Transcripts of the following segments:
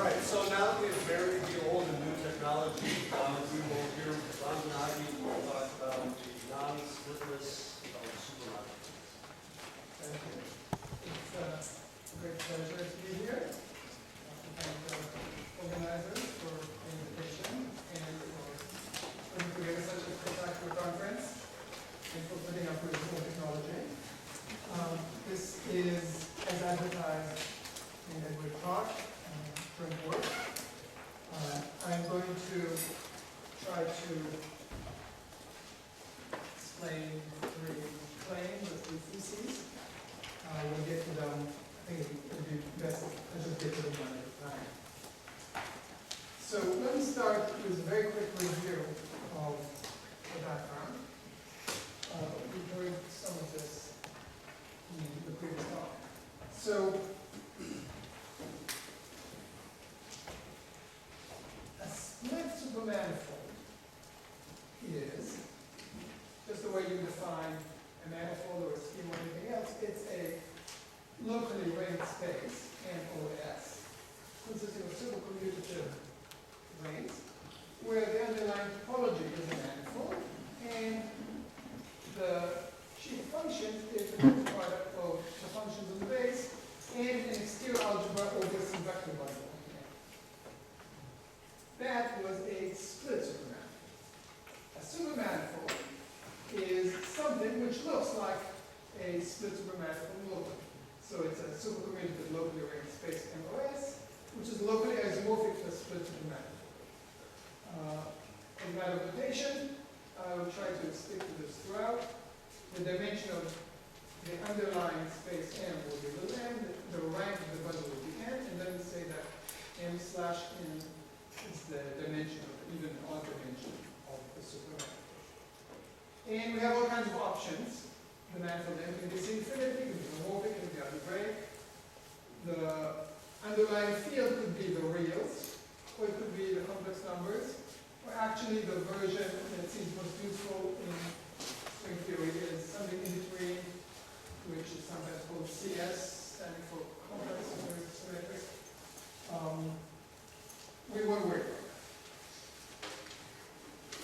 right, so now that we have married the old and new technology, we will hear Donagi talk about the non-splitness of supermoduli. Thank you. It's a great pleasure to be here. Thank the organizers for the invitation and for putting together such a spectacular conference and for putting up with this new technology. This is, as advertised in Edward Talk, current work. I'm going to try to explain three claims or three theses. We'll get to them. I think it would be best if I just get to them one at a time. So let me start with a very quick review of the background. We heard some of this in the previous talk. So a split supermanifold is just the way you define a manifold or a scheme or anything else. It's a locally ringed space, MOS, consisting of supercommutative rings, where the underlying topology is a manifold, and the sheaf function is the product of the functions on the base and an exterior algebra over some vector bundle. That was a split supermanifold. A supermanifold is something which looks like a split supermanifold locally. So it's a supercommutative locally arranged space MOS, which is locally isomorphic to a split supermanifold. In matter of notation, I will try to stick to this throughout. The dimension of the underlying space M will be the m, the rank of the bundle will be n, and then we say that m slash n is the dimension of the even odd dimension of the supermanifold. And we have all kinds of options. The manifold M can be infinity, can be homomorphic, can be algebraic. The underlying field could be the reals, or it could be the complex numbers, or actually the version that seems most useful in string theory is something in between, which is sometimes called CS, standing for complex symmetric. We won't worry about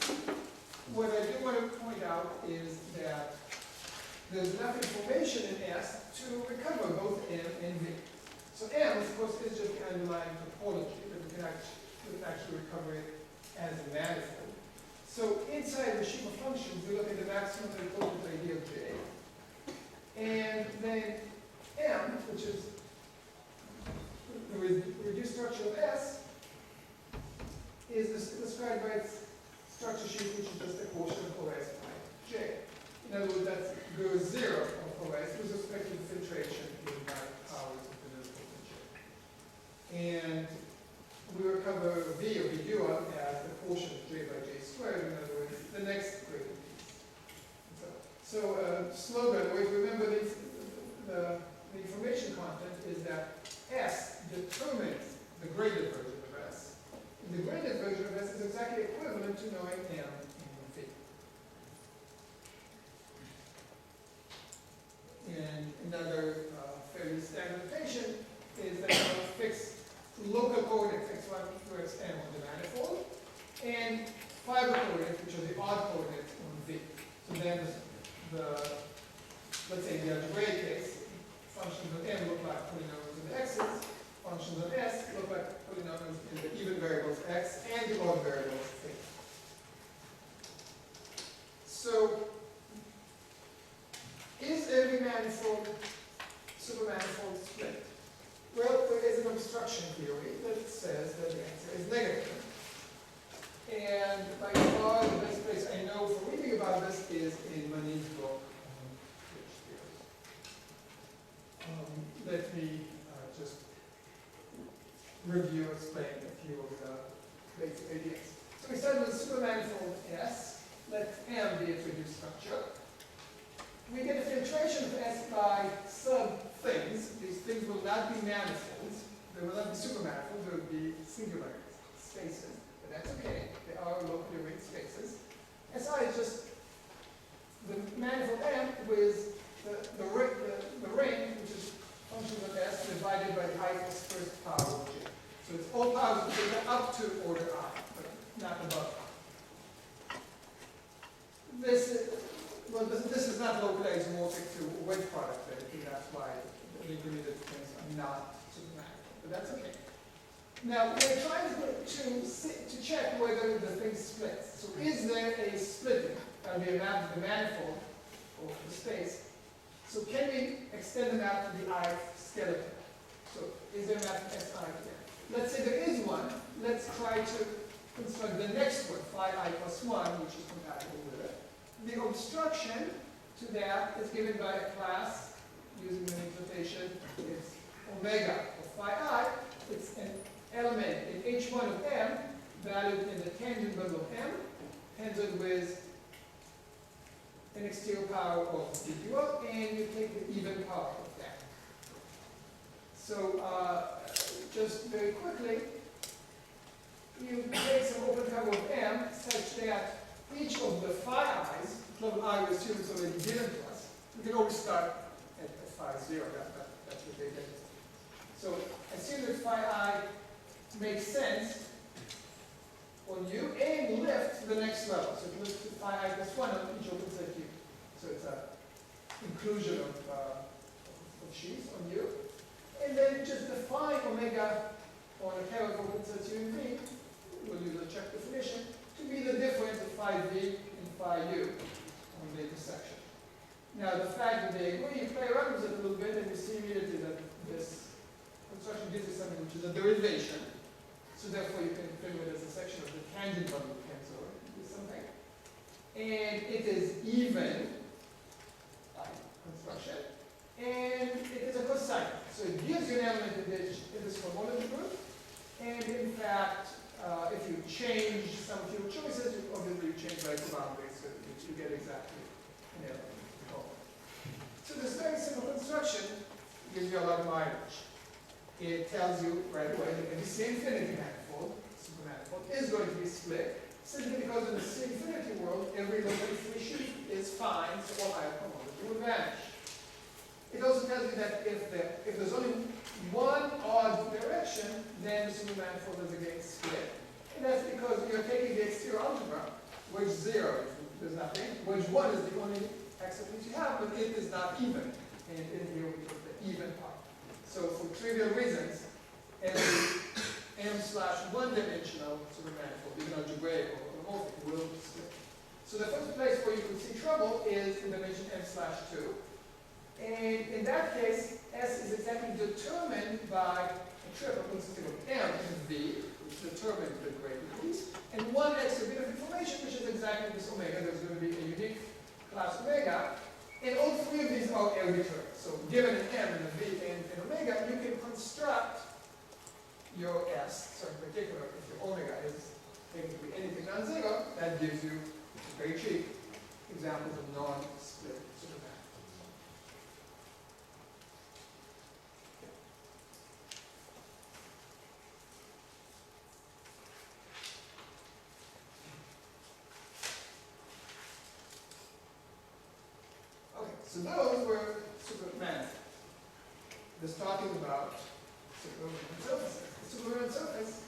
that. What I do want to point out is that there's enough information in S to recover both M and V. So M, of course, is just the underlying topology, but we can actually recover it as a manifold. So inside the sheaf of functions, we look at the maximum and total ID of J. And then M, which is the reduced structure of S, is described by its structure sheet, which is just a quotient of OS by J. In other words, that goes 0 of OS with respect to the filtration in powers of the notable J. And we recover V or V dual as the quotient of J by J squared, in other words, the next graded piece. So slogan, way to remember the information content is that S determines the graded version of S. And the graded version of S is exactly equivalent to knowing M and V. And another fairly standard notation is that you have a fixed local coordinate, fixed one where it's M on the manifold, and fiber coordinates, which are the odd coordinates on V. So then let's say in the algebraic case, functions of M look like polynomials in the x's, functions of S look like polynomials in the even variables x and the odd variables v. So, is every manifold supermanifold split? Well, there is an obstruction theory that says that the answer is negative. And by far, the best place I know for reading about this is in Manil's book on H theory. Let me just review, explain a few of the basic ideas. So we start with supermanifold S. Let M be its reduced structure. We get a filtration of S by sub-things. These things will not be manifolds. They will not be supermanifolds. They will be singular spaces. But that's okay. They are locally ringed spaces. SI is just the manifold M with the ring, which is functions of S divided by the height first power of J. So it's all powers of theta up to order I, but not above I. This is not locally isomorphic to wedge product theory, that's why the intermediate things are not supermanifold, but that's okay. Now, we're trying to check whether the thing splits. So is there a splitting? That would be a map of the manifold, or the space. So can we extend the map to the ith skeleton? So is there a map of SI there? Let's say there is one. Let's try to construct the next one, phi I plus 1, which is compatible with it. The obstruction to that is given by a class using the notation. It's omega of phi I. It's an element in H1 of M, valued in the tangent bundle of M, tangent with an exterior power of dq, and you take the even power of that. So just very quickly, you take some open cover of M such that each of the phi i's, level I we assume is already given to us. We can always start at phi 0, that's what they did. So assume that phi I makes sense on U and lift to the next level. So it lifts to phi I plus 1 on each open set U. So it's an inclusion of sheaths on U. And then just define omega on a pair of open sets U and V, we'll use a check definition, to be the difference of phi V and phi U on the intersection. Now the fact that they agree, you play around with it a little bit and you see immediately that this construction gives you something which is a derivation. So therefore you can think of it as a section of the tangent bundle of tensor, something. And it is even construction. And it is a cosine. So it gives you an element in this homology group. And in fact, if you change some of your choices, you obviously change by the boundaries, so you get exactly an element. So this very simple construction gives you a lot of mileage. It tells you right away that the C infinity manifold, supermanifold, is going to be split, simply because in the C infinity world, every locally free sheet is fine, so all higher homology will vanish. It also tells you that if there's only one odd direction, then the supermanifold is again split. And that's because you're taking the exterior algebra, wedge 0 there's nothing, wedge 1 is the only acceptance you have, but it is not even. And in here we took the even part. So for trivial reasons, every m/1 dimensional supermanifold, even algebraic or homomorphic, will split. So the first place where you can see trouble is in dimension m/2. And in that case, S is exactly determined by a triple consisting of M and V, which determines the gradients, and one extra bit of information, which is exactly this omega. There's going to be a unique class omega, and all three of these are arbitrary. So given an M and a V and an omega, you can construct your S. So in particular, if your omega is taken to be anything non-zero, that gives you very cheap examples of non-split supermanifolds. So those were supermanifolds. This talking about superluminant surfaces. The superluminant surface,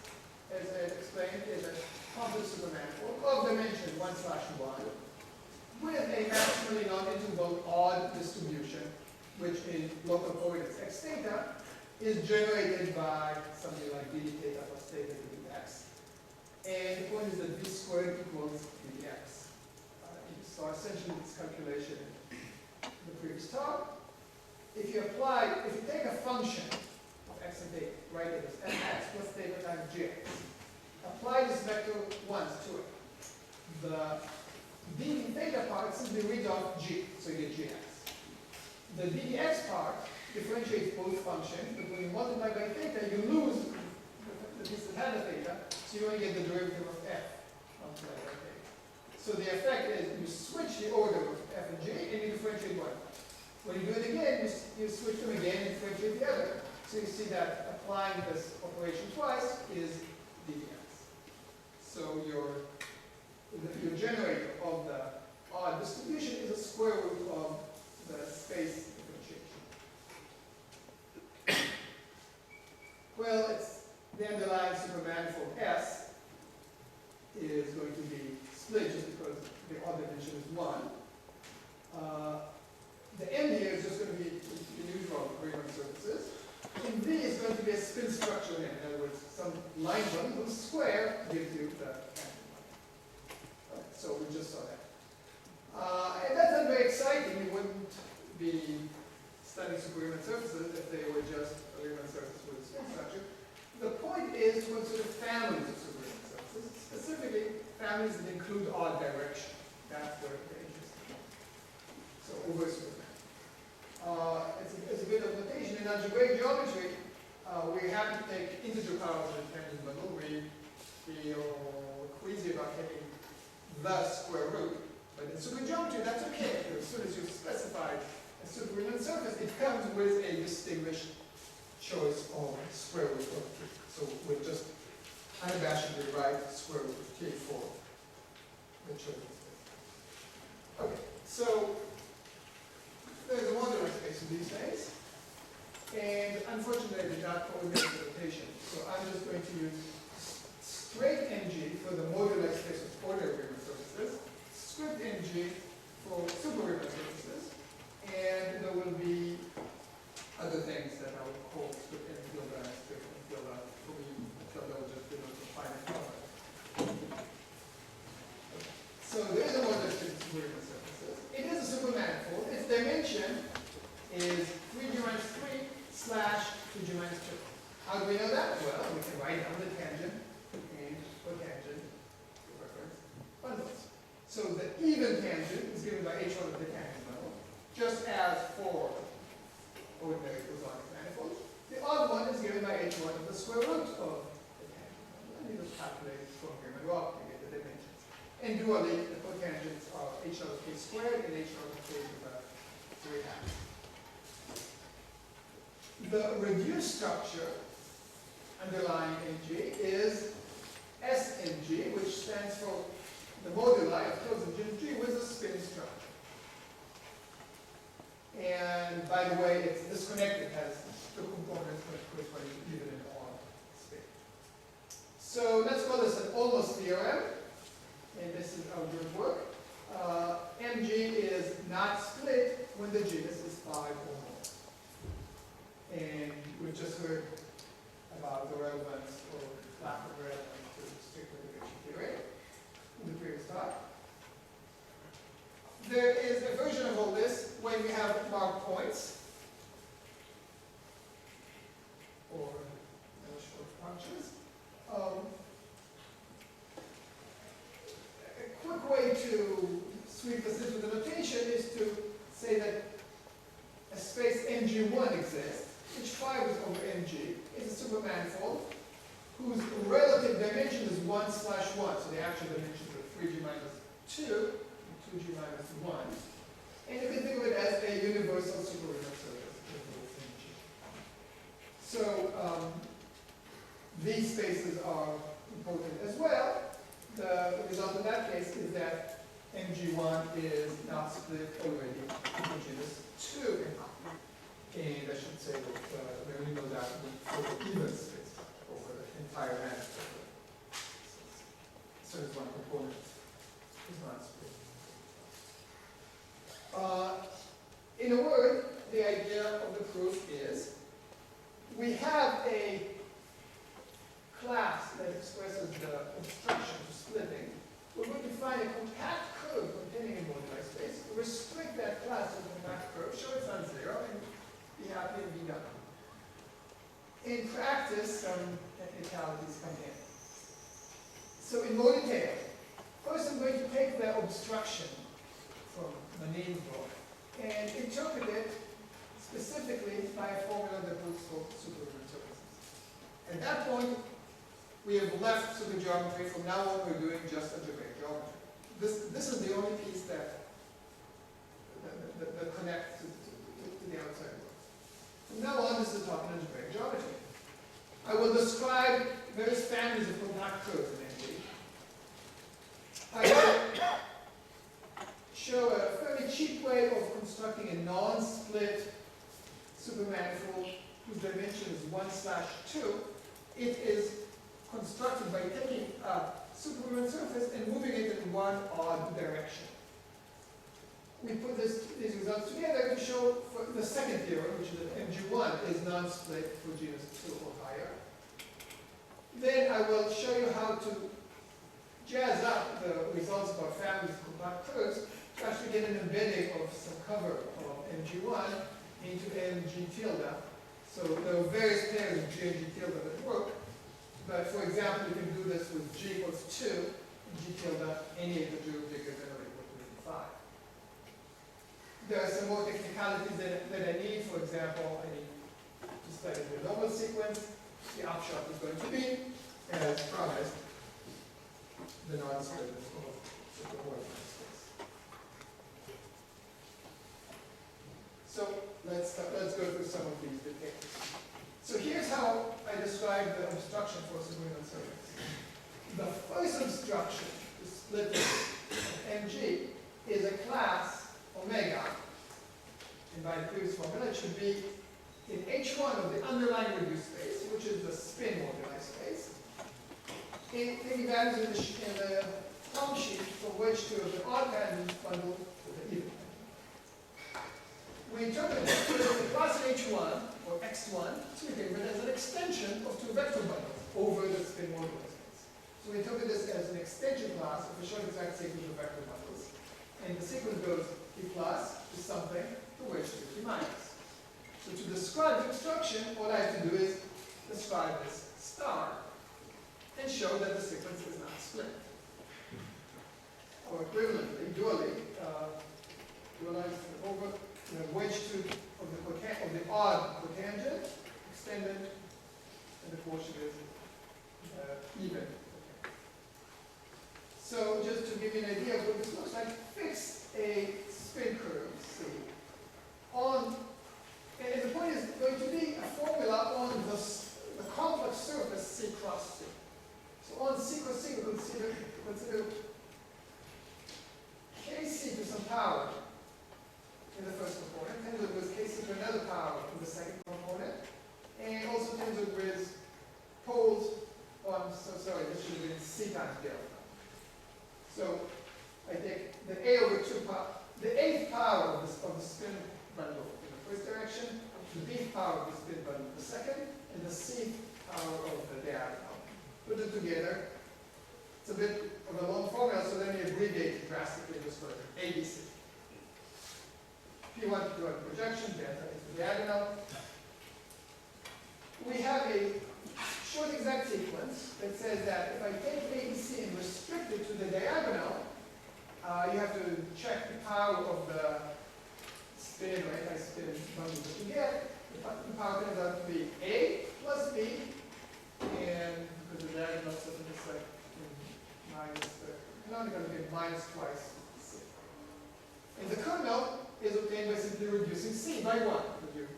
as I had explained, is a complex supermanifold of dimension 1/1 with a maximally non-interval odd distribution, which in local coordinates x theta is generated by something like d theta plus theta dx. And the point is that v squared equals dx. So essentially this calculation the previous talk. If you take a function of x and theta, write it as fx plus theta times gx, apply this vector once to it. The d theta part simply reads off g, so you get gx. The ddx part differentiates both functions, but when you multiply by theta, you lose the piece that had the theta, so you only get the derivative of f multiplied by theta. So the effect is you switch the order of f and g, and you differentiate one. When you do it again, you switch them again and differentiate the other. So you see that applying this operation twice is dx. So your generator of the odd distribution is a square root of the space differentiation. Well, it's the underlying supermanifold S is going to be split just because the odd dimension is 1. The M here is just going to be the neutral Riemann surfaces. And V is going to be a spin structure here. In other words, some line one whose square gives you the tangent line. Okay, so we just saw that. And that's not very exciting. We wouldn't be studying super Riemann surfaces if they were just a Riemann surface with a spin structure. The point is to consider families of super Riemann surfaces, specifically families that include odd direction. That's where they're interesting. So over superman. It's a bit of notation. In algebraic geometry, we have to take integer powers of the tangent bundle. We feel queasy about taking the square root. But in supergeometry, that's okay. As soon as you've specified a super Riemann surface, it comes with a distinguished choice of square root of t. So we'll just unabashedly write square root of t for the chosen space. Okay, so there's a modular space in these days, and unfortunately not coordinated rotation. So I'm just going to use straight ng for the modular space of ordinary Riemann surfaces, script ng for super Riemann surfaces, and there will be other things that I will call script ng tilde and script ng tilde. For me, tilde will just denote the finite number. So there's a modular space of super Riemann surfaces. It is a supermanifold. Its dimension is 3g minus 3 slash 2g minus 2. How do we know that? Well, we can write down the tangent and cotangent reference bundles. So the even tangent is given by h1 of the tangent bundle, just as for ordinary Bosonic manifolds. The odd one is given by h1 of the square root of the tangent bundle. And you just calculate from Riemann rock to get the dimensions. And dually, the cotangents are h of k squared and h of k to the 3 halves. The reduced structure underlying ng is SNG, which stands for the moduli of closed G with a spin structure. And by the way, it's disconnected, has two components, but of course, even in odd space. So let's call this an almost theorem. And this is our good work. Mg is not split when the genus is 5 or more. And we've just heard about the relevance or lack of relevance to strict motivation theory in the previous talk. There is a version of all this when we have marked points or short functions. A quick way to sweep this into the notation is to say that a space Mg1 exists, which 5 is over Mg. It's a supermanifold whose relative dimension is 1 slash 1. So the actual dimensions are 3g minus 2 and 2g minus 1. And you can think of it as a universal super Riemann surface with Mg. So these spaces are important as well. The result in that case is that Mg1 is not split already into genus 2. And I should say that we only know that for the even space over the entire manifold. So as one component is not split. In a word, the idea of the proof is we have a class that expresses the obstruction to splitting. We're going to find a compact curve containing a moduli space, restrict that class to the compact curve, show it's on 0, and be happy and be done. In practice, some technicalities come in. So in more detail, first I'm going to take the obstruction from manifolds and interpret it specifically by a formula that looks for super Riemann surfaces. At that point, we have left supergeometry. From now on, we're doing just algebraic geometry. This is the only piece that connects to the outside world. From now on, this is talking algebraic geometry. I will describe various families of compact curves in NG. I will show a fairly cheap way of constructing a non-split supermanifold whose dimension is 1 slash 2 it is constructed by taking a Superman surface and moving it in one odd direction. We put these results together to show for the second theorem, which is that MG1 is non-split for genus 2 or higher. Then I will show you how to jazz up the results of our families of compact curves to actually get an embedding of some cover of MG1 into MG tilde. So there are various pairs of G and G tilde that work. But for example, you can do this with G equals 2, and G tilde, any integer bigger than or equal to 5. There are some more technicalities that I need. For example, I need to study the normal sequence. The upshot is going to be, as promised, the non-splitness of supermoduli space. So let's go through some of these details. So here's how I describe the obstruction for a supermoduli surface. The first obstruction, the splitness of Mg, is a class omega, and by the previous formula it should be in H1 of the underlying reduced space, which is the spin moduli space. Taking values in the form sheet from which to the odd tangent bundle to the even tangent. We interpret the class in H1, or X1, to be given as an extension of two vector bundles over the spin moduli space. So we interpret this as an extension class of a short exact sequence of vector bundles. And the sequence goes T plus to something to which to T minus. So to describe the obstruction, all I have to do is describe this star and show that the sequence is not split. Or equivalently, dualize over the wedge to of the odd cotangent extended, and the quotient is even. So just to give you an idea of what this looks like, fix a spin curve, C, on, and the point is going to be a formula on the complex surface C cross C. So on C cross C, we consider Kc to some power in the first component, tensor with Kc to another power in the second component, and also tensor with poles, oh, I'm so sorry, this should have been C times delta. So I take the A over 2 power, the 8th power of the spin bundle in the first direction, the B power of the spin bundle in the second, and the C power of the diagonal. Put them together. It's a bit of a long formula, so let me abbreviate it drastically this further. ABC. P1 to P1 projection, delta is the diagonal. We have a short exact sequence that says that if I take ABC and restrict it to the diagonal, you have to check the power of the spin or anti-spin bundle that you get. The power turns out to be A plus B, and because the diagonal is like minus, canonically going to get minus twice C. And the kernel is obtained by simply reducing C by 1, because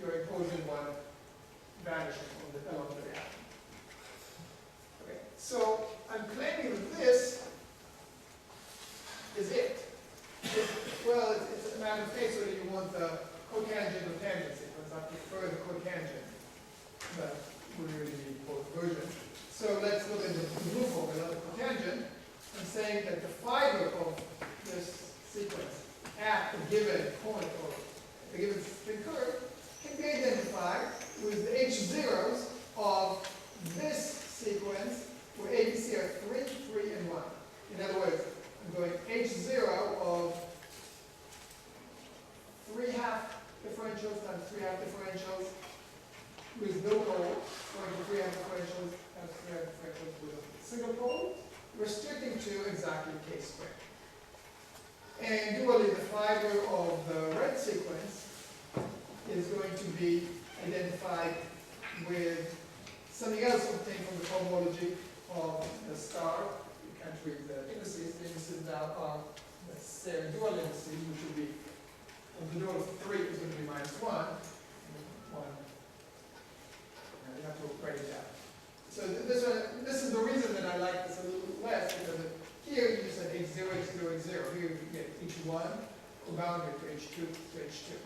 you're imposing one vanishing along the diagonal. Okay, so I'm claiming that this is it. Well, it's a matter of case whether you want the cotangent or tangent sequence. I prefer the cotangent, but we really need both versions. So let's look at the blue formula, the cotangent. I'm saying that the fiber of this sequence at a given point or a given spin curve can be identified with the H0s of this sequence where ABC are 3, 3, and 1. In other words, I'm going H0 of 3 half differentials times 3 half differentials with no pole, going to 3 half differentials times 3 half differentials with a single pole, restricting to exactly K squared. And dually, the fiber of the red sequence is going to be identified with something else obtained from the cohomology of the star. You can't read the indices. The indices now are the same dual indices, which will be, the dual of 3 is going to be minus 1. And 1. And you have to write it down. So this is the reason that I like this a little less, because here you just said H0, H0, H0. Here you get H1, co-boundary to H2 to H2.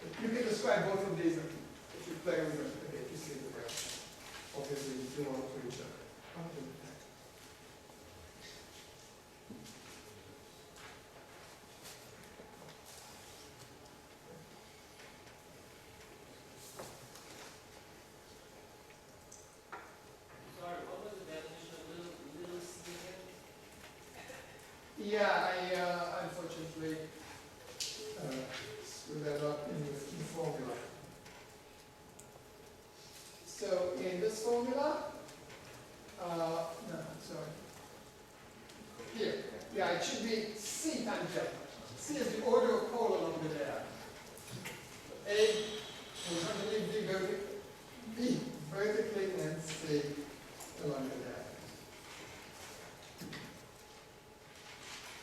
But you can describe both of these if you play with them a bit. You see the rest. Obviously, you do So in this formula, no, I'm sorry. Here, yeah, it should be C times delta. C is the order of pole along the diagonal. A will horizontally B vertically and C along the diagonal.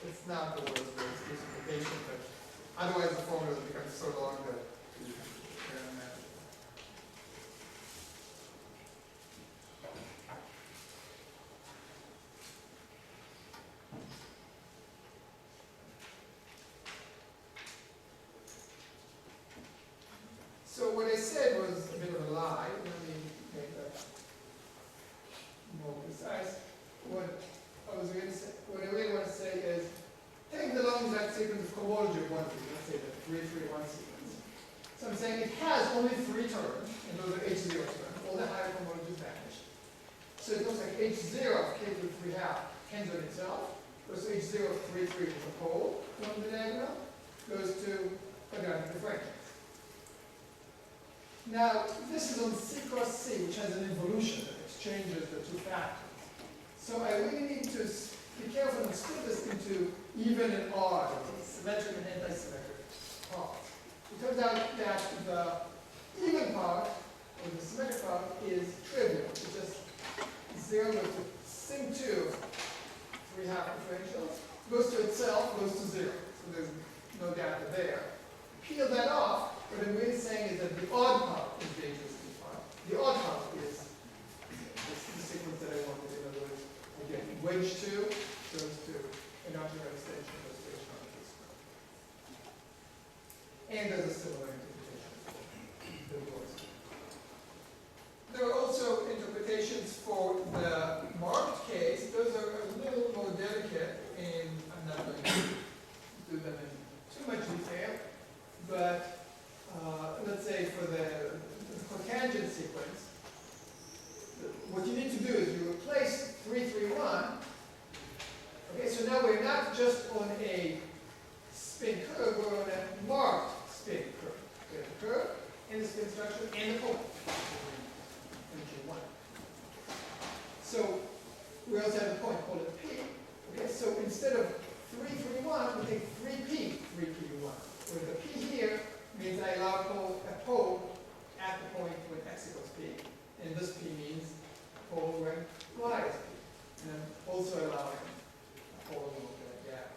It's not the world's greatest specification, but otherwise the formula becomes so long that you can imagine. So what I said was a bit of a lie. Let me make that more precise. What I really want to say is, take the long exact sequence of cohomology of one thing, let's say the 3-3-1 sequence. So I'm saying it has only 3 terms, and those are H0 terms. All the higher cohomologies vanish. So it looks like H0 of K to 3 half hangs on itself, goes to H0 of 3-3 with a pole along the diagonal, goes to quadratic differentials. Now, this is on C cross C, which has an involution that exchanges the two factors. So I really need to be careful and split this into even and odd, symmetric and anti-symmetric parts. It turns out that the even part, or the symmetric part, is trivial. It's just 0 goes to sing 2, 3 half differentials, goes to itself, goes to 0. So there's no data there. Peel that off, what I'm really saying is that the odd part is the existing part. The odd part is the sequence that I wanted. In other words, again, wedge 2 goes to an algebra extension goes to H this. And there's a similar interpretation. There are also interpretations for the marked case. Those are a little more delicate, and I'm not going to do them in too much detail. But let's say for the cotangent sequence, what you need to do is you replace 3-3-1. Okay, so now we're not just on a spin curve, we're on a marked spin curve. We have the curve, and the spin structure, and the pole. So we also have a point called a P. Okay, so instead of 3-3-1, we take 3P, 3P1. Where the P here means I allow a pole at the point when x equals P. And this P means a pole when y is P. And I'm also allowing a pole along that gap.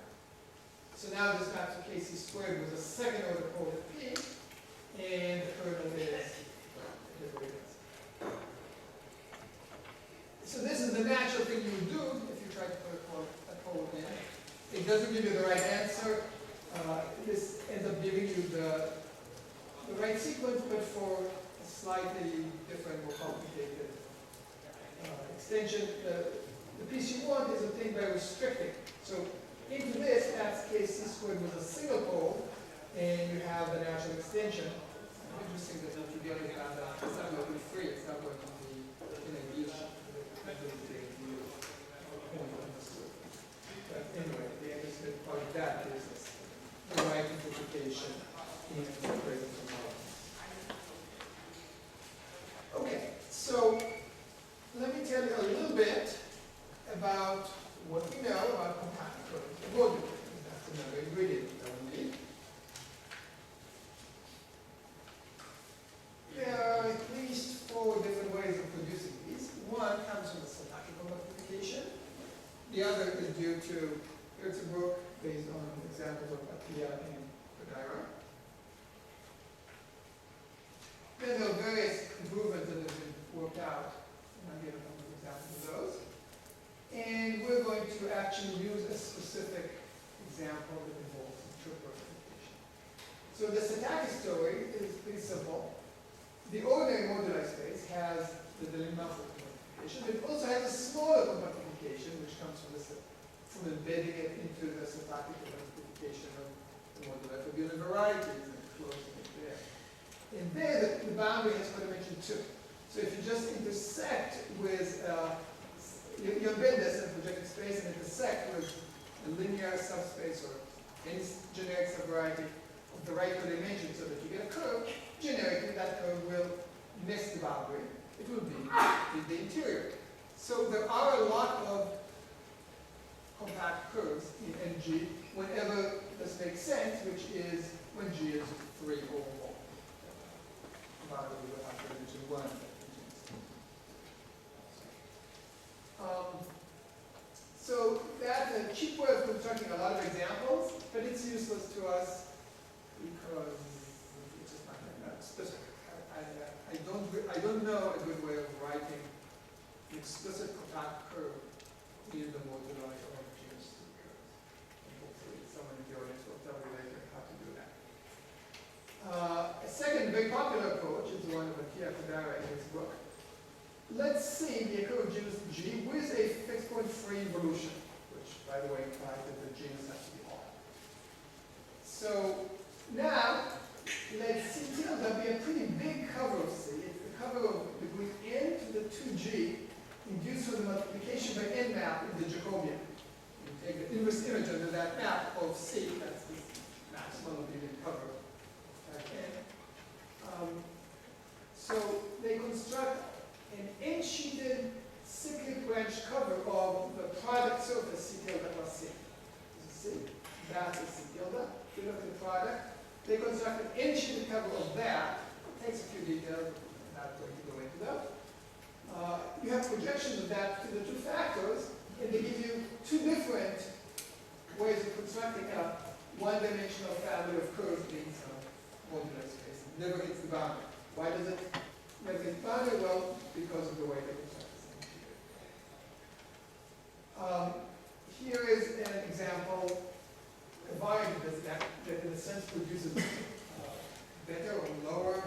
So now this maps to KC squared with a second order pole at P, and the kernel is the way it is. So this is the natural thing you would do if you try to put a pole in. It doesn't give you the right answer. This ends up giving you the right sequence, but for a slightly different, more complicated extension. The piece you want is obtained by restricting. So into this, that's KC squared with a single pole, and you have the natural extension. Interesting that together you have that. It's not going to be free. It's not going to be in a niche. But anyway, the interesting part of that is the right interpretation in the present model. Okay, so let me tell you a little bit about what we know about compact curves. That's another ingredient that we need. There are at least 4 different ways of producing these. One comes from the syntactical multiplication. The other is due to Hertzebruch, based on examples of Atiyah and Kodaira. Then there are various improvements that have been worked out, and I'll give a couple of examples of those. And we're going to actually use a specific example that involves triple multiplication. So the syntactic story is pretty simple. The ordinary moduli space has the manifolds multiplication, but it also has a smaller multiplication, which comes from embedding it into the syntactic multiplication of the moduli for given varieties and closing it there. And there, the boundary has dimension 2. So if you just intersect with, you embed this in a projected space and intersect with a linear subspace or any generic subvariety of the right codimension so that you get a curve, generically that curve will miss the boundary. If it will be in the interior. So there are a lot of compact curves in NG whenever this makes sense, which is when G is 3 or more. Probably we will have to mention 1. So that's a cheap way of constructing a lot of examples, but it's useless to us because it's just not that specific. I don't know a good way of writing an explicit compact curve in the moduli of genus 2 curves. And hopefully someone in the audience will tell me later how to do that. A second very popular approach is the one of Pierre Cadara in his book. Let's see the curve of genus G with a fixed point free evolution, which, by the way, implies that the genus has to be odd. So now, let's see tilde be a pretty big cover of C. It's the cover of the group n to the 2G induced from the multiplication by n map in the Jacobian. You take the inverse image under that map of C, that's the maximum leading cover of n. So they construct an n-sheeted cyclic branch cover of the product surface C tilde plus C. So C, that's a C tilde. If you look at the product, they construct an n-sheeted cover of that. It takes a few details, I'm not going to go into that. You have projections of that to the two factors, and they give you two different ways of constructing a one-dimensional family of curves in some modular space. It never hits the boundary. Why does it never hit the boundary? Well, because of the way they construct the same. Here is an example, a variant that in a sense produces better or lower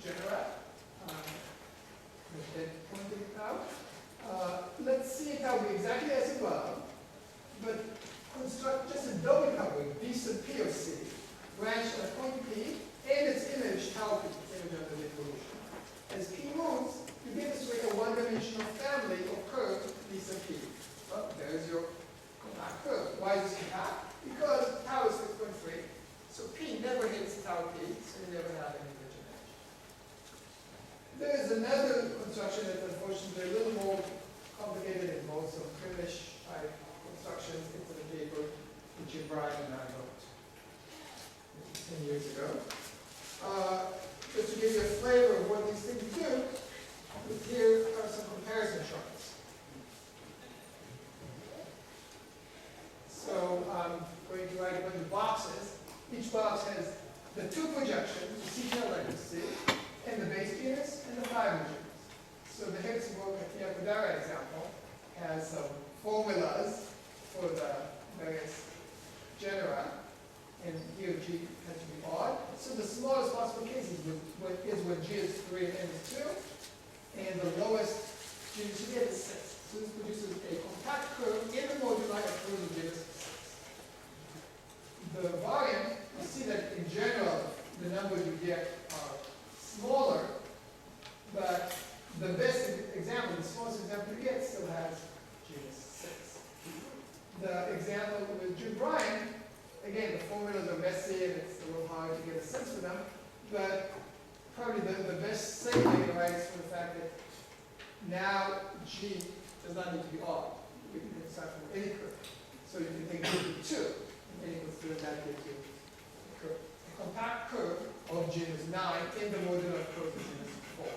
genera. Pointed out. Let's see it how we exactly as above, but construct just a double covering, B sub P of C, branch at point P, and its image tau P, its image under the evolution. As P moves, you get this like a one-dimensional family of curves B sub P. Well, there's your compact curve. Why is this compact? Because tau is 6.3, so P never hits tau P, so you never have any origination. There is another construction that's unfortunately a little more complicated and involves some Primish type constructions into the paper which Jim Bryan and I wrote 10 years ago. Just to give you a flavor of what these things do, here are some comparison charts. So I'm going to write a bunch of boxes. Each box has the two projections, the C tail like you see, and the base genus and the fiber genus. So the Hexagon-Cadara example has some formulas for the various genera, and here G has to be odd. So the smallest possible case is when G is 3 and N is 2, and the lowest genus you get is 6. So this produces a compact curve in the moduli of curves of genus 6. The variant, you see that in general, the numbers you get are smaller, but the best example, the smallest example you get still has genus 6. The example with Jim Bryan, again, the formulas are messy and it's a little hard to get a sense of them, but probably the best saving rights for the fact that now G does not need to be odd. We can start from any curve. So you can take G 2, and N equals 2, and that gives you a curve. A compact curve of genus 9 in the modular curve of genus 4.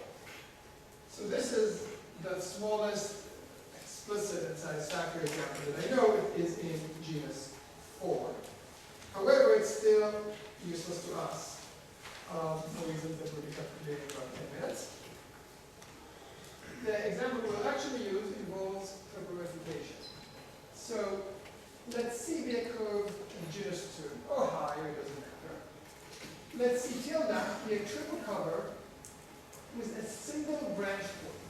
So this is the smallest explicit and satisfactory example that I know is in genus 4. However, it's still useless to us for reasons that will become clear in about 10 minutes. The example we'll actually use involves triple refutation. So let's see the curve in genus 2, or higher, it doesn't matter. Let's see tilde be a triple cover with a single branch point.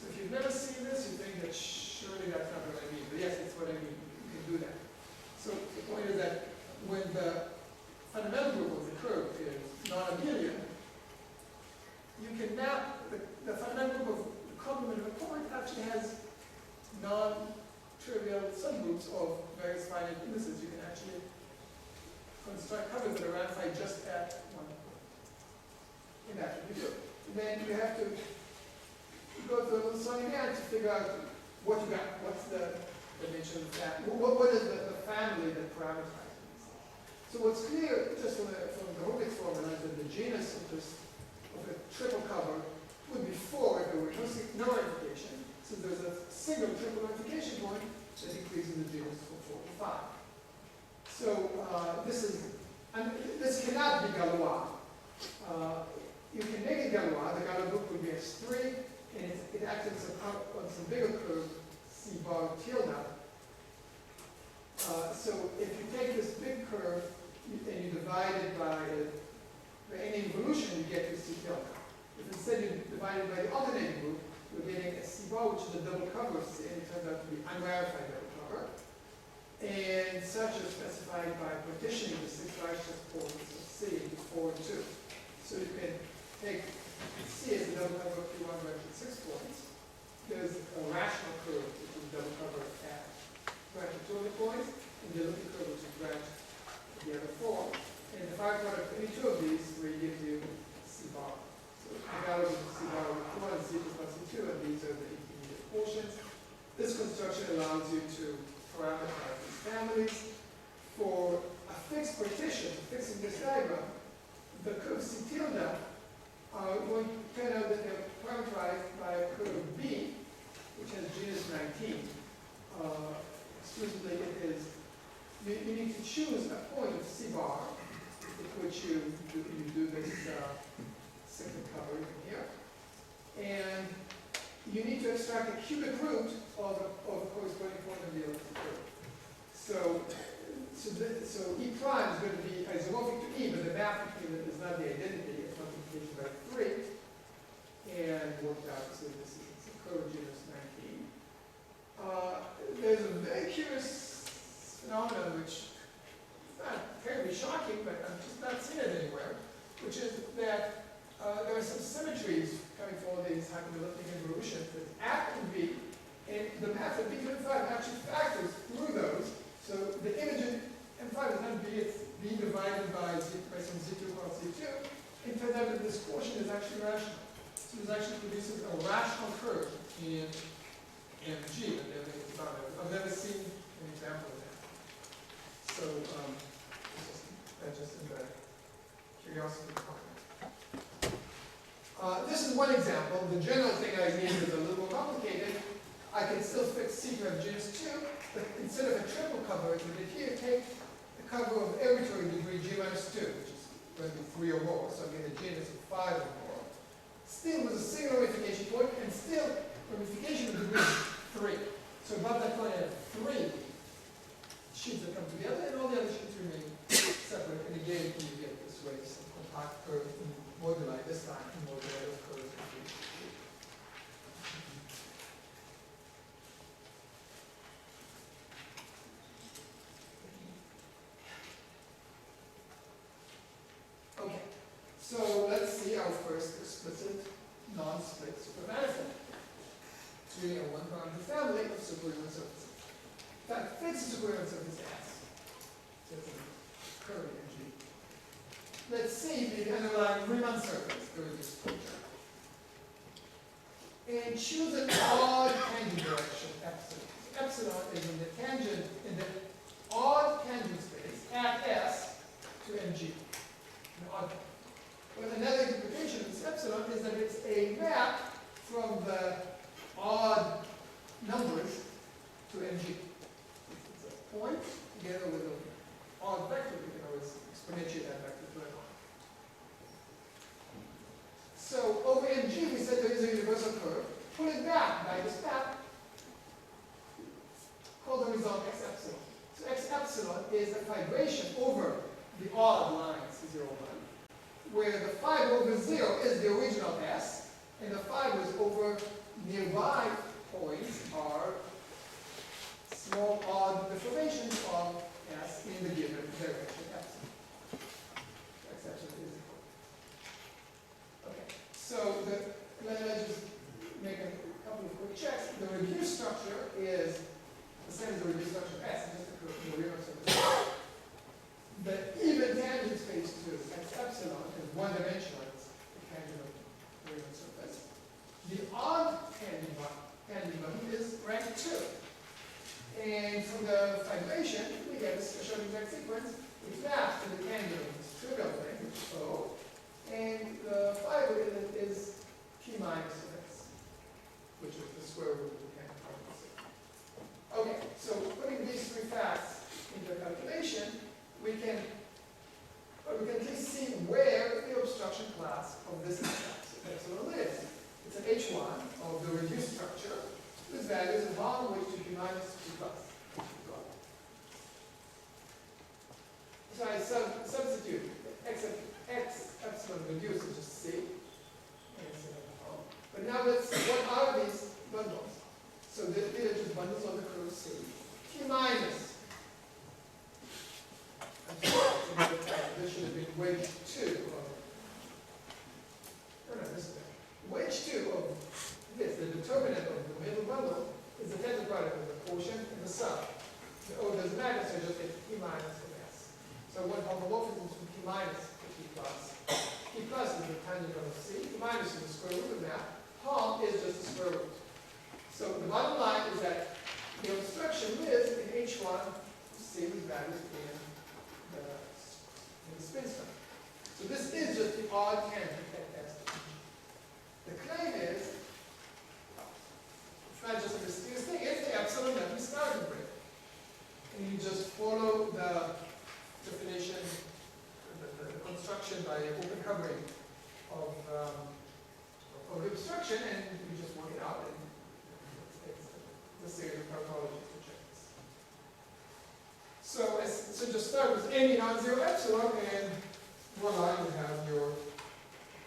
So if you've never seen this, you think that surely that's not what I mean. But yes, it's what I mean. You can do that. So the point is that when the fundamental group of the curve is non-abelian, you can map the fundamental group of the complement of a point actually has non-trivial subgroups of various finite indices. You can actually construct covers that are ramified just at one point. And that's what you do. And then you have to go trying to figure out what you got, what's the dimension of that, what is the family that parameterizes these. So what's clear, just from the Rubik's formula, is that the genus of a triple cover would be 4 if there were no ramification, since there's a single triple ramification point that increases the genus from 4 to 5. So this cannot be Galois. You can make it Galois. The Galois book would be S3, and it acts on some bigger curve, C bar tilde. So if you take this big curve and you divide it by any involution, you get to C tilde. If instead you divide it by the alternating group, you're getting a C bar, which is a double cover of C, and it turns out to be unrarified double cover. And such is specified by partitioning the 6 Weierstrass poles of C into 4 and 2. So you can take C as a double cover of Q1 branch at 6 points. There's a rational curve, which is double cover at branch at 2 other points, and the elliptic curve, which is branch at the other 4. And the final product of any two of these really gives you C bar. So the value of C bar with Q1 is C plus C2, and these are the intermediate portions. This construction allows you to parameterize these families. For a fixed partition, fixing this diagram, the curve C tilde are going to turn out that they're parameterized by a curve B, which has genus 19. Exclusively, it is, you need to choose a point of C bar, with which you do this second cover from here. And you need to extract a cubic root of a corresponding point of the elliptic curve. So E prime is going to be isomorphic to E, but the map between them is not the identity. It's multiplication by 3. And worked out, so this is a curve genus 19. There's a very curious phenomenon which is not terribly shocking, but I'm just not seeing it anywhere, which is that there are some symmetries coming from all these hyperelliptic involutions that act in B, and the math of B to M5 actually factors through those. So the image in M5 is not B, it's B divided by some Z2 plus Z2. It turns out that this quotient is actually rational. So this actually produces a rational curve in MG, but I've never seen an example of that. So that's just in the curiosity comment. This is one example. The general thing I need is a little more complicated. I can still fix C to have genus 2, but instead of a triple cover, it would here take the cover of arbitrary degree G minus 2, which is going to be 3 or more, so I get a genus of 5 or more. Still with a single ramification point, and still ramification of degree 3. So above that point I have 3 sheets that come together, and all the other sheets remain separate. And again, you get this way, some compact curve in moduli, this time in moduli of curves. Okay, so let's see our first explicit non-split supermanifold. It's really a one-parameter family of superhuman surfaces. In fact, fixed superhuman surface S. So it's a curvy energy. Let's see the underlying Riemann surface during this picture. And choose an odd tangent direction, epsilon. So epsilon is in the tangent, in the odd tangent space at S to Mg. But another interpretation of this epsilon is that it's a map from the odd numbers to Mg. It's a point together with an odd vector. We can always exponentiate that vector to n. So over Mg, we said there is a universal curve. Pull it back by this map called the result x epsilon. So x epsilon is a fibration over the odd lines 0, 1, where the fiber over 0 is the original S, and the fibers over nearby points are small odd deformations of S in the given direction epsilon. X epsilon is equal. Okay, so let's just make a couple of quick checks. The reduced structure is the same as the reduced structure of S, just the Riemann surface. The even tangent space to x epsilon is one-dimensional. It's the tangent of the Riemann surface. The odd tangent pendulum is rank 2. And from the fibration, we get a special exact sequence which maps to the pendulum's trivial length, which is O, and the fiber in it is P minus of S, which is the square root of the pendulum. Okay, so putting these three facts into a calculation, we can at least see where the obstruction class of this epsilon is. It's an H1 of the reduced structure whose value is a volume which to P minus P plus. So I substitute x epsilon reduced is just C. But now let's see, what are these bundles? So these are just bundles on the curve C. P minus. This should have been wedge 2 of, this is wedge 2 of this. The determinant of the middle bundle is the tensor product of the quotient and the sum. Oh, doesn't matter, so just get P minus of S. So what homomorphism from P minus to P plus? P plus is the tangent of C, P minus is the square root of that. Hom is just the square root. So the bottom line is that the obstruction lives in H1, C whose value is in the spin strength. So this is just the odd tangent at S. The claim is, it's not just a mysterious thing, it's the epsilon level starting point. And you just follow the definition, the construction by open covering of the obstruction, and you just work it out, and it's the series of tautologies to check this. So just start with any non-zero epsilon, and voila, you have your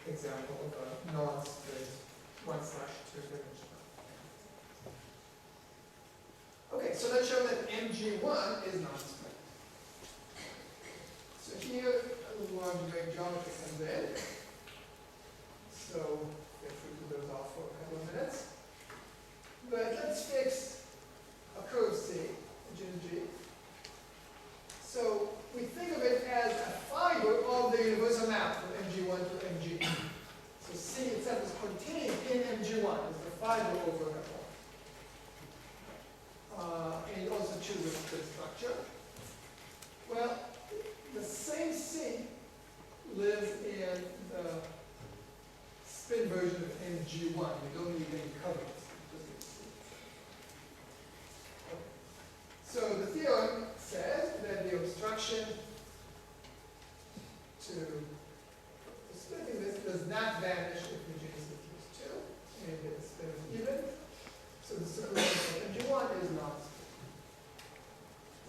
example of a non-split 1/2 dimensional. Okay, so let's show that MG1 is non-split. So here, we'll make geometry comes in. So if we do those off for a couple of minutes. But let's fix a curve C, which is G. So we think of it as a fiber of the universal map from MG1 to MG. So C itself is contained in MG1, it's the fiber over F1. And it also chooses the structure. Well, the same C lives in the spin version of MG1. We don't need any covers. So the theorem says that the obstruction to splitting this does not vanish if the G is equals 2, and the spin is even. So the supermoduli of MG1 is not split.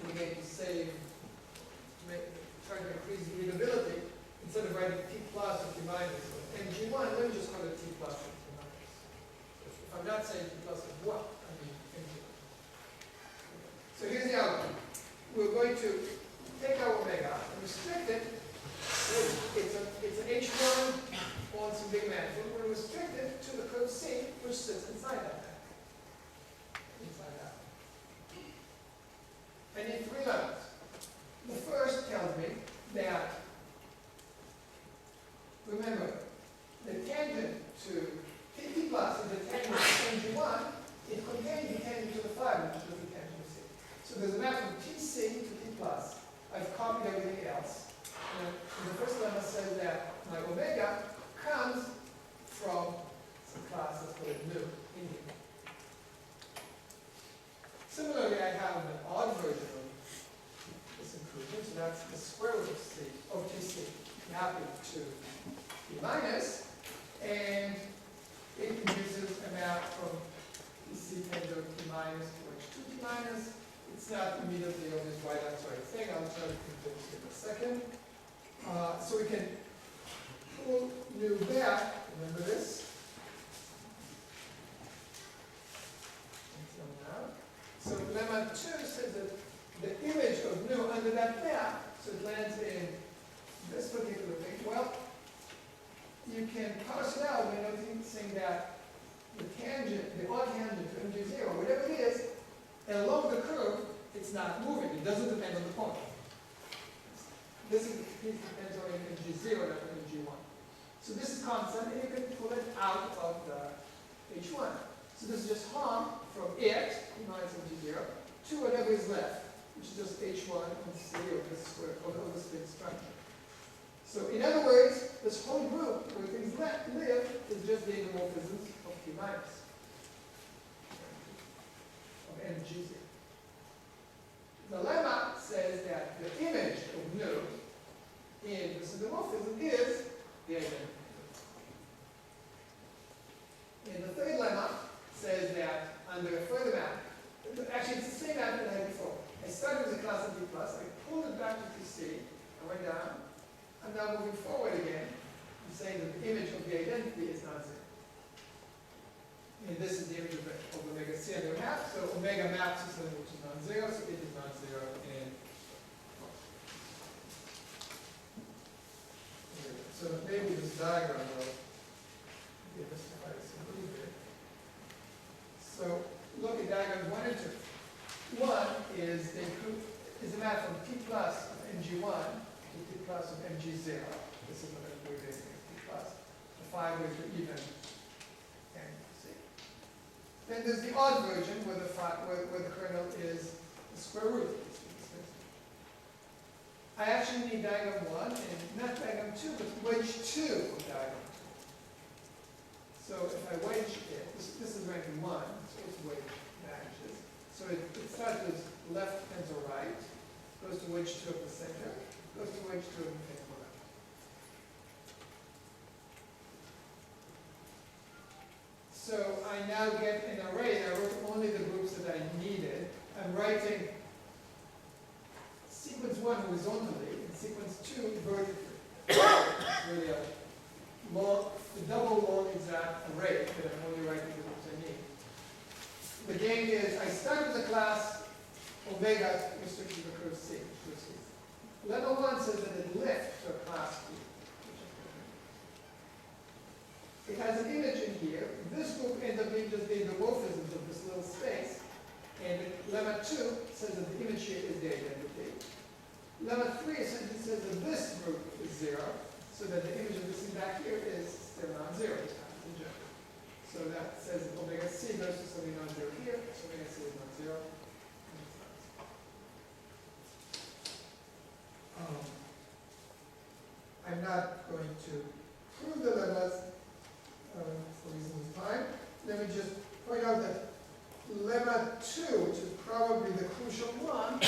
And again, to save, try to increase the readability, instead of writing T plus or T minus of MG1, let me just call it T plus or T minus. If I'm not saying T plus of what, I mean MG1. So here's the outcome. We're going to take our omega and restrict it. It's an H1 on some big manifold. We're going to restrict it to the curve C, which sits inside that manifold. Inside that. I need 3 levels. The first tells me that, remember, the tangent to T plus is the tangent to MG1. It contains the tangent to the fiber, which is the tangent to C. So there's a map from TC to T plus. I've copied everything else. And the first lemma says that my omega comes from some class that's called nu in here. Similarly, I have an odd version of this inclusion. So that's the square root of C, of TC, mapping to T minus. And it induces a map from TC tangent of T minus to H2 T minus. It's not immediately on this right hand side thing. I'll try to convince you in a second. So we can pull nu back. Remember this? So lemma 2 says that the image of nu under that map, so it lands in this particular thing. Well, you can parse it out by noticing that the tangent, the odd tangent to MG0, whatever it is, along the curve, it's not moving. It doesn't depend on the point. This depends on MG0, not MG1. So this is constant, and you can pull it out of the H1. So this is just harm from it, P minus MG0, to whatever is left, which is just H1 and C of the square of the split structure. So in other words, this whole group where things live is just the isomorphisms of P minus of MG0. The lemma says that the image of nu in this isomorphism is the identity. And the third lemma says that under a further map, actually it's the same map that I had before. I started with a class of T plus, I pulled it back to TC, I went down, I'm now moving forward again, and saying that the image of the identity is not zero. And this is the image of omega C under a map, so omega maps to something which is non-zero, so it is non-zero and so maybe this diagram will demystify this a little bit. So look at diagrams 1 and 2. 1 is a map from T plus of Mg1 to T plus of Mg0. This is what I'm doing is T plus. The 5 ways to even and C. Then there's the odd version where the kernel is the square root. I actually need diagram 1 and not diagram 2, but wedge 2 of diagram 2. So if I wedge it, this is ranking 1, so it's wedge vanishes. So it starts with left tensor right, goes to wedge 2 of the center, goes to wedge 2 of the tensor left. So I now get an array, and I wrote only the groups that I needed. I'm writing sequence 1 horizontally and sequence 2 vertically. It's really a double long exact array that I'm only writing the groups I need. The game is I start with a class omega restricted to curve C. Level 1 says that it lifts to a class P. It has an image in here. This group ends up being just the isomorphisms of this little space. And lemma 2 says that the image here is the identity. Lemma 3 essentially says that this group is 0, so that the image of this thing back here is still non-zero, this happens in general. So that says that omega C goes to something non-zero here, so omega C is non-zero. I'm not going to prove the lemmas for reasons of time. Let me just point out that lemma 2, which is probably the crucial one,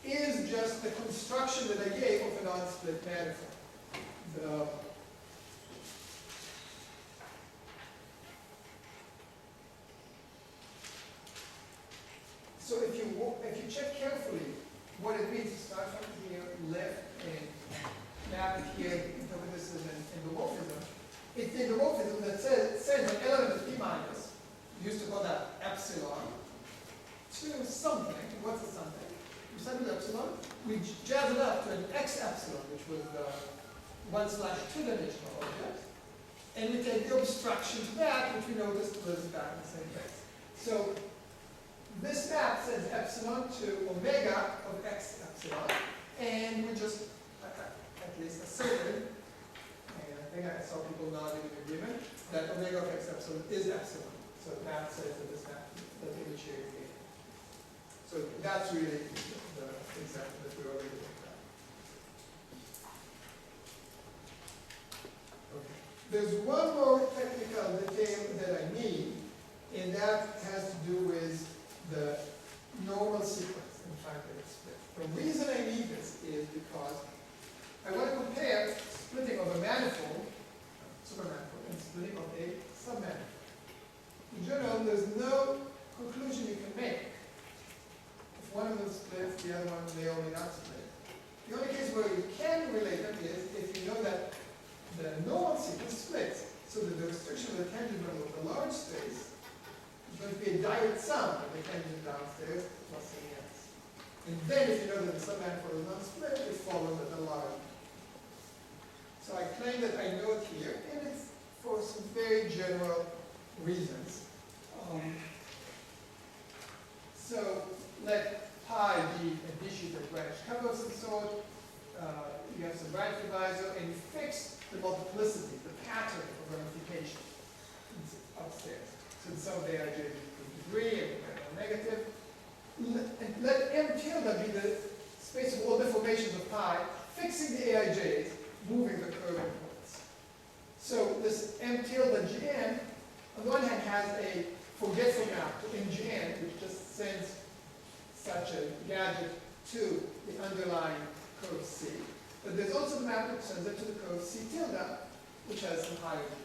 is just the construction that I gave of a non-split manifold. So if you check carefully what it means to start from here, left, and map it here, interpret this as an endomorphism, it's the endomorphism that sends an element of P minus, we used to call that epsilon, to something. What's the something? We start with epsilon, we jazz it up to an x epsilon, which was the 1/2-dimensional object, and we take the obstruction to that, which we noticed was back in the same place. So this map sends epsilon to omega of x epsilon, and we just at least asserted, and I think I saw people nodding in agreement, that omega of x epsilon is epsilon. So the map says that this map, that the image here is given. So that's really the example that we already looked at. Okay. There's one more technical detail that I need, and that has to do with the normal sequence in fact that it's split. The reason I need this is because I want to compare splitting of a manifold, supermanifold, and splitting of a submanifold. In general, there's no conclusion you can make. If one of them splits, the other one may or may not split. The only case where you can relate them is if you know that the normal sequence splits, so that the restriction of the tangent level of the large space is going to be a direct sum of the tangent downstairs plus something else. And then if you know that the submanifold is not split, it follows that the large. So I claim that I know it here, and it's for some very general reasons. So let pi be a disjunct branch cover of some sort. You have some branch divisor, and you fix the multiplicity, the pattern of ramification upstairs. So the sum of the aij is degree and negative. And let M tilde be the space of all deformations of pi, fixing the aij's, moving the curve points. So this M tilde Gn, on the one hand, has a forgetful map to MGN, which just sends such a gadget to the underlying curve C. But there's also the map that sends it to the curve C tilde, which has some higher digits.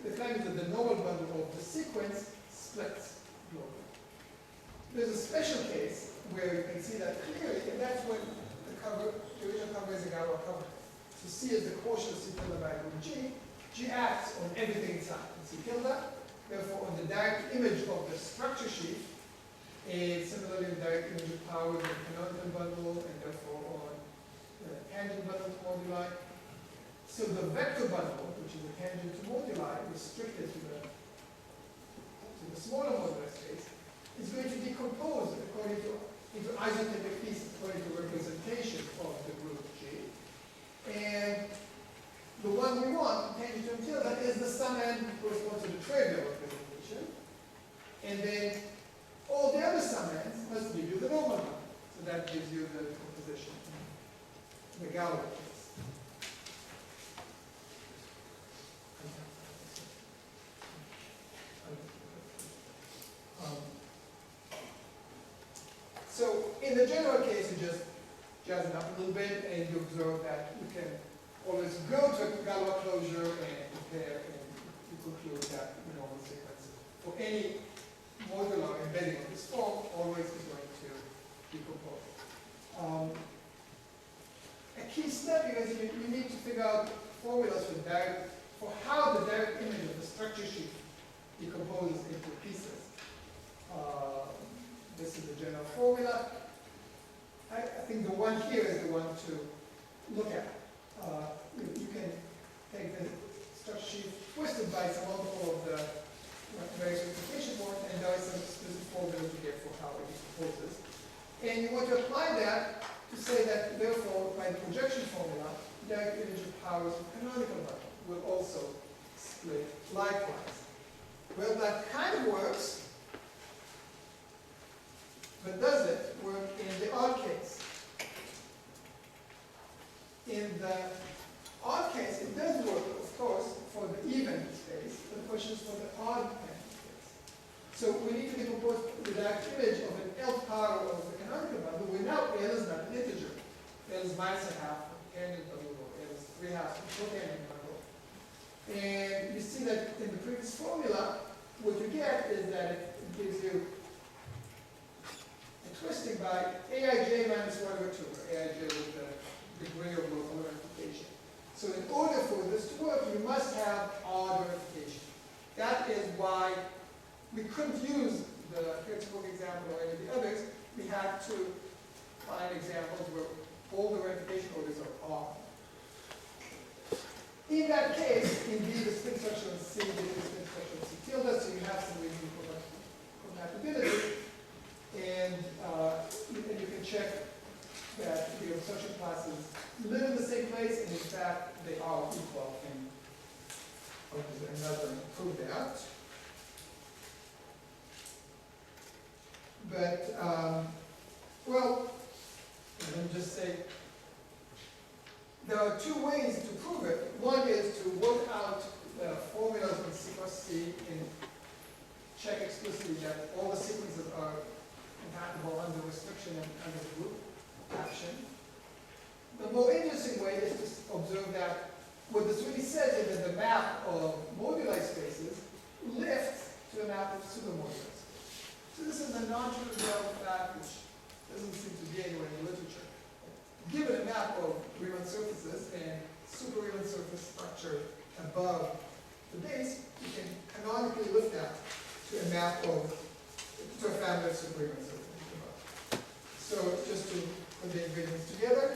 The claim is that the normal bundle of the sequence splits globally. There's a special case where you can see that clearly, and that's when the original cover is a Galois cover. So C is the quotient of C tilde by group G. G acts on everything inside C tilde. Therefore, on the direct image of the structure sheet, is similarly the direct image of power of the canonical bundle, and therefore on the tangent bundle to moduli. So the vector bundle, which is a tangent to moduli, restricted to the smaller modular space, is going to decompose into isotypic pieces according to representation of the group G. And the one we want, tangent to M tilde, is the sum n corresponds to the trivial representation. And then all the other sum n's must give you the normal one. So that gives you the decomposition in the Galois case. So in the general case, you just jazz it up a little bit, and you observe that you can always go to a Galois closure and compare, and you conclude that the normal sequence for any modular embedding of this form always is going to decompose. A key step is you need to figure out formulas for how the direct image of the structure sheet decomposes into pieces. This is the general formula. I think the one here is the one to look at. You can take the structure sheet, twist it by some multiple of the various multiplication points, and there is some specific formula to get for how it decomposes. And you want to apply that to say that, therefore, by the projection formula, the direct image of powers of canonical bundle will also split likewise. Well, that kind of works. But does it work in the odd case? In the odd case, it does work, of course, for the even space, but the question is for the odd space. So we need to decompose the direct image of an L power of the canonical bundle. We know L is not an integer. L is minus a half of tangent bundle, or L is 3/2 of cotangent bundle. And you see that in the previous formula, what you get is that it gives you twisting by aij minus 1 over 2, or aij with the degree of local ramification. So in order for this to work, you must have odd ramification. That is why we couldn't use the Hertzberg example or any of the others. We had to find examples where all the ramification orders are odd. In that case, indeed, the spin structure of C is the spin structure of C tilde, so you have some reasonable compatibility. And you can check that the obstruction classes live in the same place, and in fact, they are equal. And I'm not going to prove that. But, well, let me just say, there are two ways to prove it. One is to work out the formulas of C cross C and check explicitly that all the sequences are compatible under restriction and under the group action. The more interesting way is to observe that what this really says is that the map of moduli spaces lifts to a map of supermoduli spaces. So this is a non-trivial fact which doesn't seem to be anywhere in the literature. Given a map of Riemann surfaces and super Riemann surface structure above the base, you can canonically lift that to a map of, to a family of super Riemann surfaces. So just to put the ingredients together,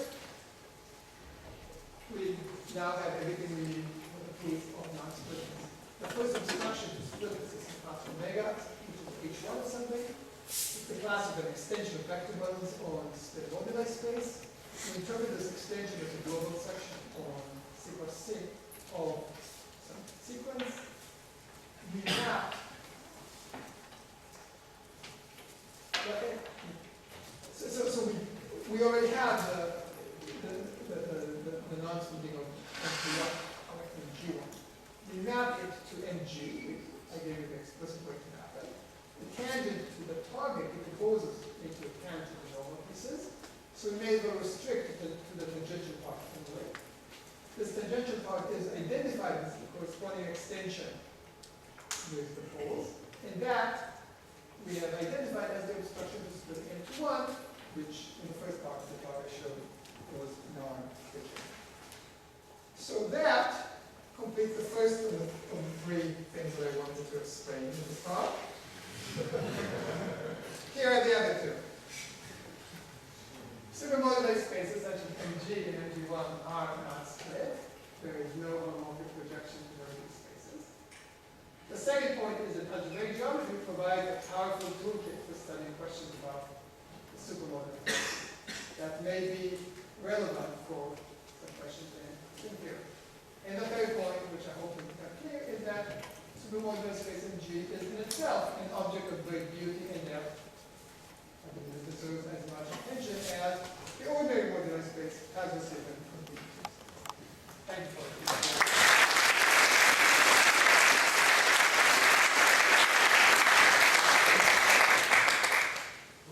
we now have everything we need for the proof of non-splitness. The first obstruction to splitness is the class omega, which is H1 or something. It's the class of an extension of vector bundles on the moduli space. We interpret this extension as a global section on C cross C of some sequence. already have the non-splitting of MG1 and G1. We map it to MG, I gave you the explicit way to map it. The tangent to the target decomposes into a tangent of normal pieces. So we may well restrict to the tangential part only. This tangential part is identified as the corresponding extension with the poles. And that we have identified as the obstruction to splitting into one, which in the first part of the talk I showed was non-splitting. So that completes the first of the three things that I wanted to explain in this talk. Here are the other two. Supermoduli spaces such as MG and MG1 are not split. There is no homomorphic projection to those spaces. The second point is that algebraic geometry provides a powerful toolkit for studying questions about the supermoduli spaces that may be relevant for some questions in theory. And the third point, which I hope will become clear, is that supermoduli space MG is in itself an object of great beauty and depth. I think this deserves as much attention as the ordinary moduli space has received from these. Thank you for listening.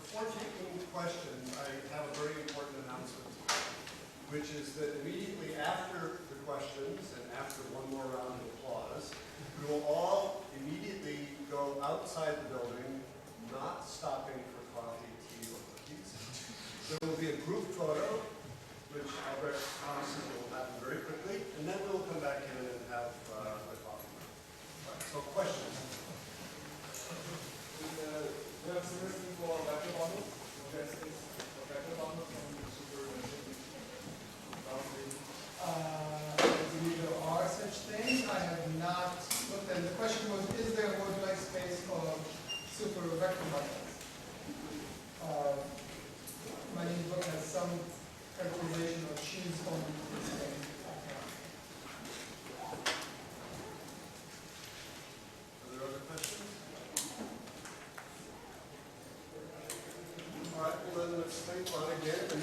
Before taking questions, I have a very important announcement, which is that immediately after the questions and after one more round of applause, we will all immediately go outside the building, not stopping for coffee, tea, or cookies. There will be a group photo, which Albert promises will happen very quickly, and then we'll come back in and have a coffee. All right, so questions? We have some listening for vector bundles, for vector bundles from Supermoduli. There are such things. I have not looked at it. The question was, is there a moduli space of super vector bundles? My new book has some characterization of sheaves on these things. Are there other questions? All right, well then let's think on again and